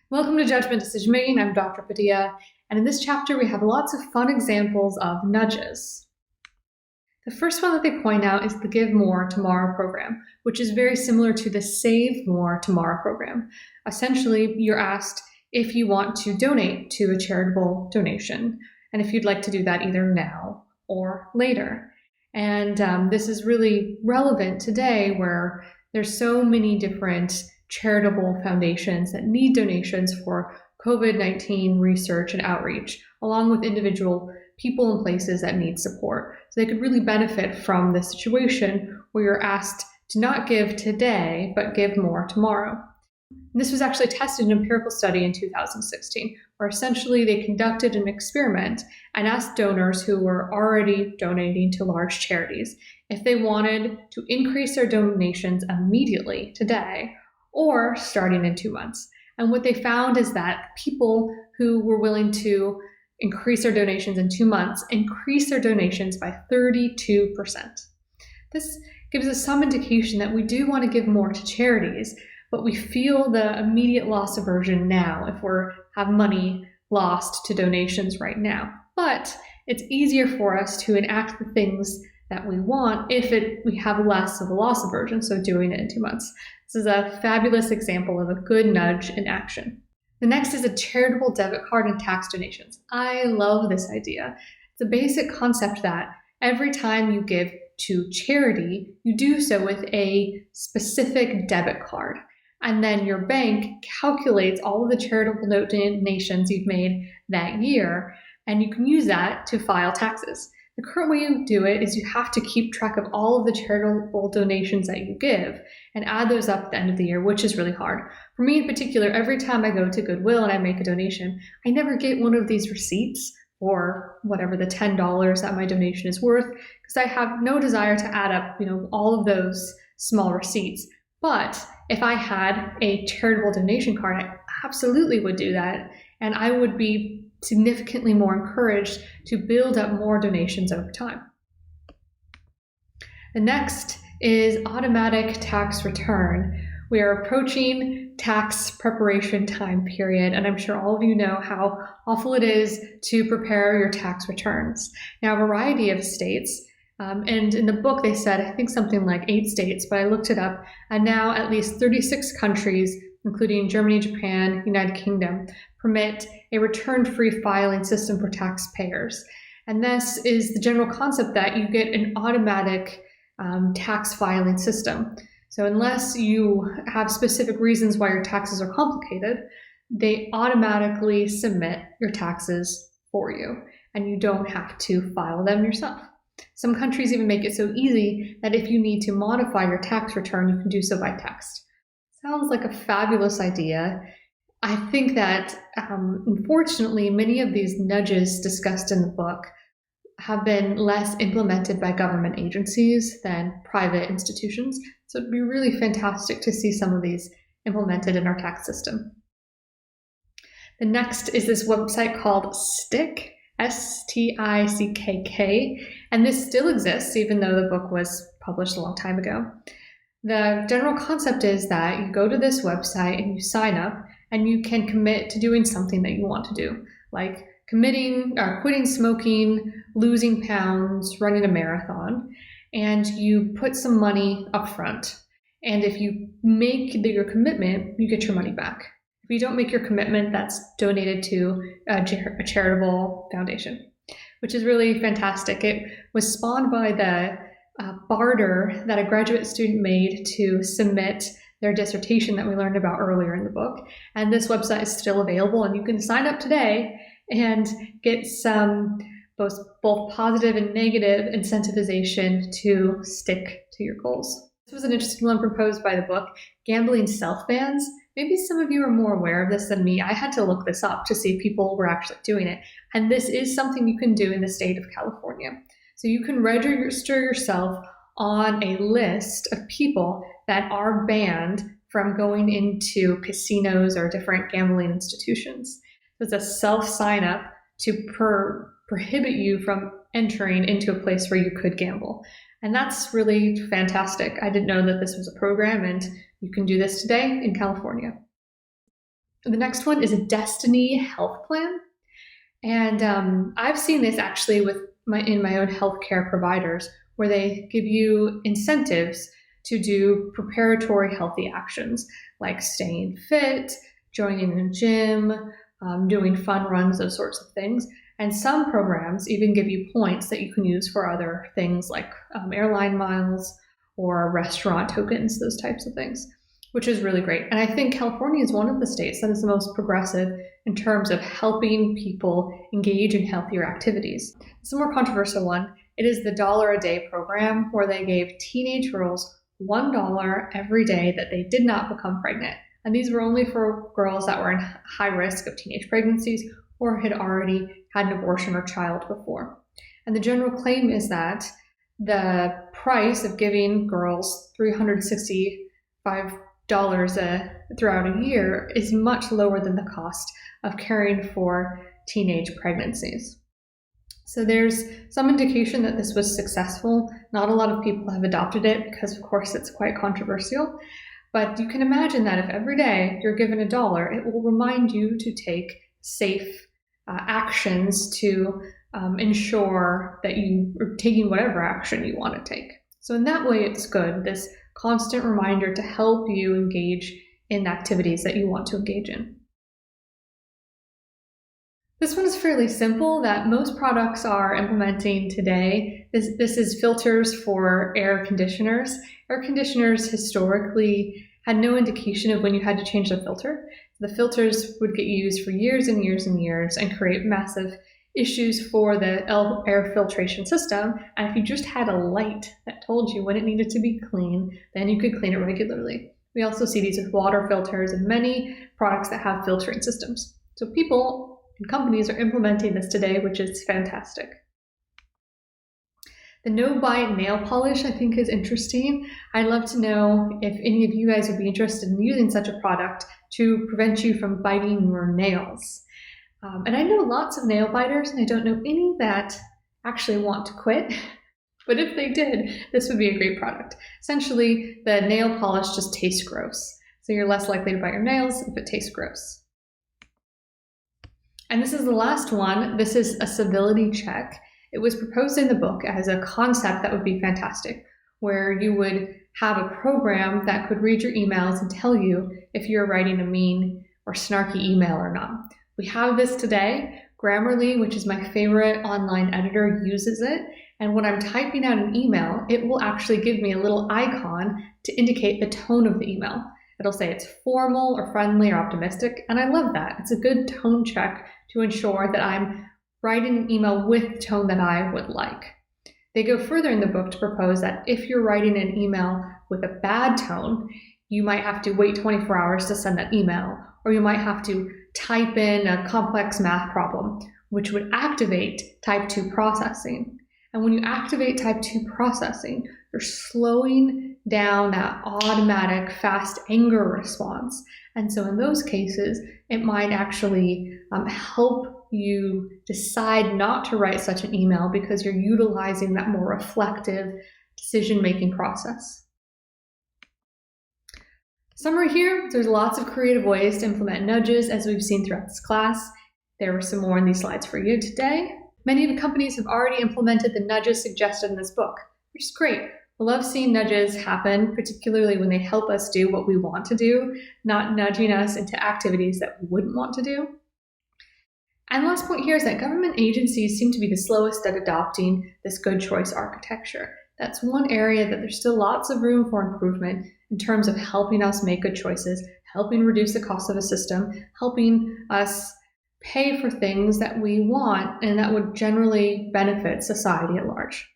Welcome to Judgment Decision Making. I'm Dr. Padilla, and in this chapter we have lots of fun examples of nudges. The first one that they point out is the Give More Tomorrow program, which is very similar to the Save More Tomorrow program. Essentially, you're asked if you want to donate to a charitable donation, and if you'd like to do that either now or later. And this is really relevant today where there's so many different charitable foundations that need donations for COVID-19 research and outreach, along with individual people and places that need support. So they could really benefit from this situation where you're asked to not give today, but give more tomorrow. And this was actually tested in an empirical study in 2016, where essentially they conducted an experiment and asked donors who were already donating to large charities if they wanted to increase their donations immediately today or starting in 2 months. And what they found is that people who were willing to increase their donations in 2 months increased their donations by 32%. This gives us some indication that we do want to give more to charities, but we feel the immediate loss aversion now if we have money lost to donations right now. But it's easier for us to enact the things that we want if we have less of a loss aversion, so doing it in 2 months. This is a fabulous example of a good nudge in action. The next is a charitable debit card and tax donations. I love this idea. It's a basic concept that every time you give to charity, you do so with a specific debit card. And then your bank calculates all of the charitable donations you've made that year, and you can use that to file taxes. The current way you do it is you have to keep track of all of the charitable donations that you give and add those up at the end of the year, which is really hard. For me in particular, every time I go to Goodwill and I make a donation, I never get one of these receipts or whatever the $10 that my donation is worth, because I have no desire to add up, all of those small receipts. But if I had a charitable donation card, I absolutely would do that, and I would be significantly more encouraged to build up more donations over time. The next is automatic tax return. We are approaching tax preparation time period, and I'm sure all of you know how awful it is to prepare your tax returns. Now, a variety of states, and in the book they said, I think something like 8 states, but I looked it up, and now at least 36 countries, including Germany, Japan, United Kingdom, permit a return-free filing system for taxpayers. And this is the general concept that you get an automatic tax filing system. So unless you have specific reasons why your taxes are complicated, they automatically submit your taxes for you, and you don't have to file them yourself. Some countries even make it so easy that if you need to modify your tax return, you can do so by text. Sounds like a fabulous idea. I think that, unfortunately, many of these nudges discussed in the book have been less implemented by government agencies than private institutions. So it'd be really fantastic to see some of these implemented in our tax system. The next is this website called Stick, S-T-I-C-K-K, and this still exists even though the book was published a long time ago. The general concept is that you go to this website and you sign up, and you can commit to doing something that you want to do, like quitting smoking, losing pounds, running a marathon, and you put some money up front. And if you make your commitment, you get your money back. If you don't make your commitment, that's donated to a charitable foundation, which is really fantastic. It was spawned by the barter that a graduate student made to submit their dissertation that we learned about earlier in the book. And this website is still available, and you can sign up today and get some both positive and negative incentivization to stick to your goals. This was an interesting one proposed by the book, Gambling Self-Bans. Maybe some of you are more aware of this than me. I had to look this up to see if people were actually doing it. And this is something you can do in the state of California. So you can register yourself on a list of people that are banned from going into casinos or different gambling institutions. So it's a self-sign-up to prohibit you from entering into a place where you could gamble. And that's really fantastic. I didn't know that this was a program, and you can do this today in California. The next one is a Destiny health plan. And I've seen this actually in my own healthcare providers, where they give you incentives to do preparatory healthy actions like staying fit, joining a gym, doing fun runs, those sorts of things. And some programs even give you points that you can use for other things like airline miles or restaurant tokens, those types of things, which is really great. And I think California is one of the states that is the most progressive in terms of helping people engage in healthier activities. It's a more controversial one. It is the $1 a day program, where they gave teenage girls $1 every day that they did not become pregnant. And these were only for girls that were in high risk of teenage pregnancies or had already had an abortion or child before. And the general claim is that the price of giving girls $365 throughout a year is much lower than the cost of caring for teenage pregnancies. So there's some indication that this was successful. Not a lot of people have adopted it because, of course, it's quite controversial. But you can imagine that if every day you're given $1, it will remind you to take safe actions to ensure that you are taking whatever action you want to take. So in that way, it's good, this constant reminder to help you engage in activities that you want to engage in. This one is fairly simple that most products are implementing today. This is filters for air conditioners. Air conditioners historically had no indication of when you had to change the filter. The filters would get used for years and years and years and create massive issues for the air filtration system. And if you just had a light that told you when it needed to be clean, then you could clean it regularly. We also see these with water filters and many products that have filtering systems. So people and companies are implementing this today, which is fantastic. The no-bite nail polish, I think, is interesting. I'd love to know if any of you guys would be interested in using such a product to prevent you from biting your nails. And I know lots of nail biters, and I don't know any that actually want to quit. But if they did, this would be a great product. Essentially, the nail polish just tastes gross. So you're less likely to bite your nails if it tastes gross. And this is the last one. This is a civility check. It was proposed in the book as a concept that would be fantastic, where you would have a program that could read your emails and tell you if you're writing a mean or snarky email or not. We have this today. Grammarly, which is my favorite online editor, uses it. And when I'm typing out an email, it will actually give me a little icon to indicate the tone of the email. It'll say it's formal or friendly or optimistic, and I love that. It's a good tone check to ensure that I'm writing an email with the tone that I would like. They go further in the book to propose that if you're writing an email with a bad tone, you might have to wait 24 hours to send that email, or you might have to type in a complex math problem, which would activate type 2 processing. And when you activate type 2 processing, you're slowing down that automatic fast anger response. And so in those cases, it might actually help you decide not to write such an email because you're utilizing that more reflective decision-making process. Summary here, there's lots of creative ways to implement nudges as we've seen throughout this class. There were some more in these slides for you today. Many of the companies have already implemented the nudges suggested in this book, which is great. I love seeing nudges happen, particularly when they help us do what we want to do, not nudging us into activities that we wouldn't want to do. And the last point here is that government agencies seem to be the slowest at adopting this good choice architecture. That's one area that there's still lots of room for improvement in terms of helping us make good choices, helping reduce the cost of a system, helping us pay for things that we want and that would generally benefit society at large.